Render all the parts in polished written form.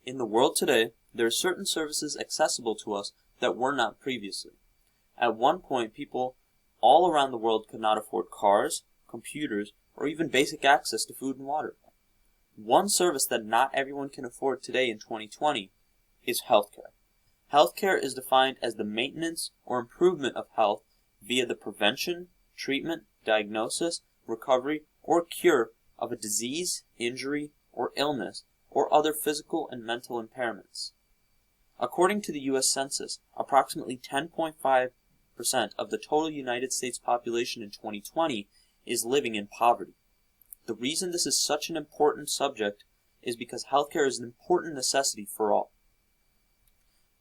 In the world today, there are certain services accessible to us that were not previously. At one point, people all around the world could not afford cars, computers, or even basic access to food and water. One service that not everyone can afford today in 2020 is healthcare. Healthcare is defined as the maintenance or improvement of health via the prevention, treatment, diagnosis, recovery, or cure of a disease, injury, or illness, or other physical and mental impairments. According to the U.S. Census, approximately 10.5% of the total United States population in 2020 is living in poverty. The reason this is such an important subject is because healthcare is an important necessity for all.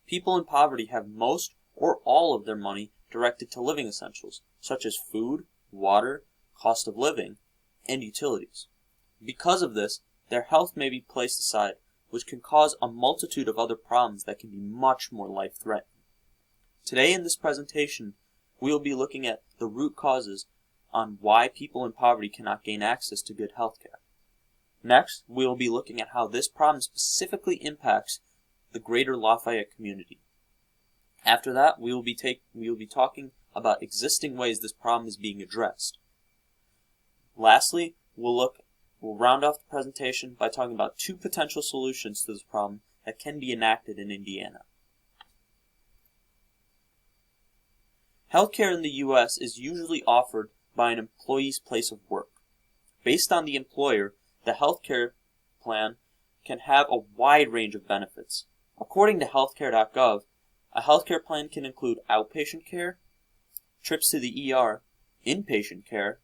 People in poverty have most or all of their money directed to living essentials, such as food, water, cost of living, and utilities. Because of this, their health may be placed aside, which can cause a multitude of other problems that can be much more life-threatening. Today in this presentation, we will be looking at the root causes on why people in poverty cannot gain access to good health care. Next, we will be looking at how this problem specifically impacts the greater Lafayette community. After that, we will be talking about existing ways this problem is being addressed. Lastly, we'll round off the presentation by talking about two potential solutions to this problem that can be enacted in Indiana. Healthcare in the U.S. is usually offered by an employee's place of work. Based on the employer, the healthcare plan can have a wide range of benefits. According to healthcare.gov, a healthcare plan can include outpatient care, trips to the ER, inpatient care,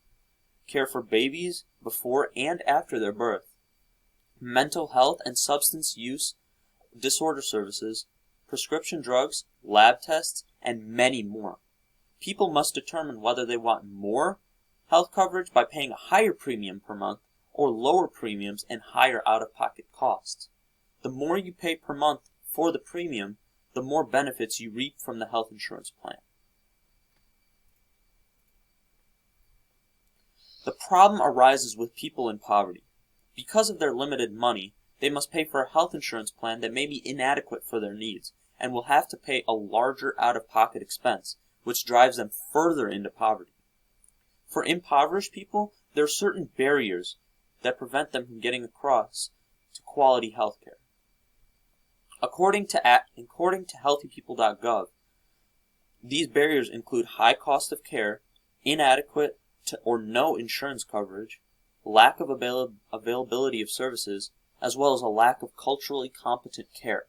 care for babies before and after their birth, mental health and substance use disorder services, prescription drugs, lab tests, and many more. People must determine whether they want more health coverage by paying a higher premium per month or lower premiums and higher out-of-pocket costs. The more you pay per month for the premium, the more benefits you reap from the health insurance plan. The problem arises with people in poverty. Because of their limited money, they must pay for a health insurance plan that may be inadequate for their needs and will have to pay a larger out-of-pocket expense, which drives them further into poverty. For impoverished people, there are certain barriers that prevent them from getting across to quality health care. According to healthypeople.gov, these barriers include high cost of care, inadequate or no insurance coverage, lack of availability of services, as well as a lack of culturally competent care.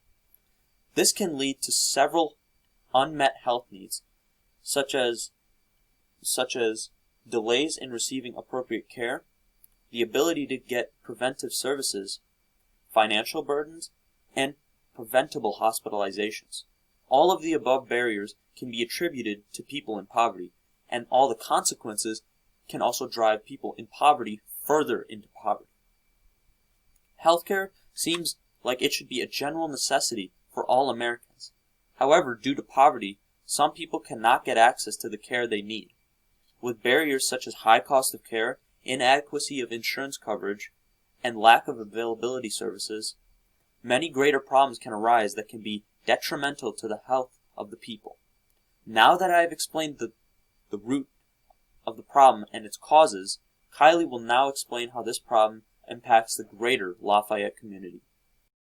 This can lead to several unmet health needs, such as delays in receiving appropriate care, the ability to get preventive services, financial burdens, and preventable hospitalizations. All of the above barriers can be attributed to people in poverty, and all the consequences can also drive people in poverty further into poverty. Healthcare seems like it should be a general necessity for all Americans. However, due to poverty, some people cannot get access to the care they need. With barriers such as high cost of care, inadequacy of insurance coverage, and lack of availability services, many greater problems can arise that can be detrimental to the health of the people. Now that I have explained the root of the problem and its causes, Kylie will now explain how this problem impacts the greater Lafayette community.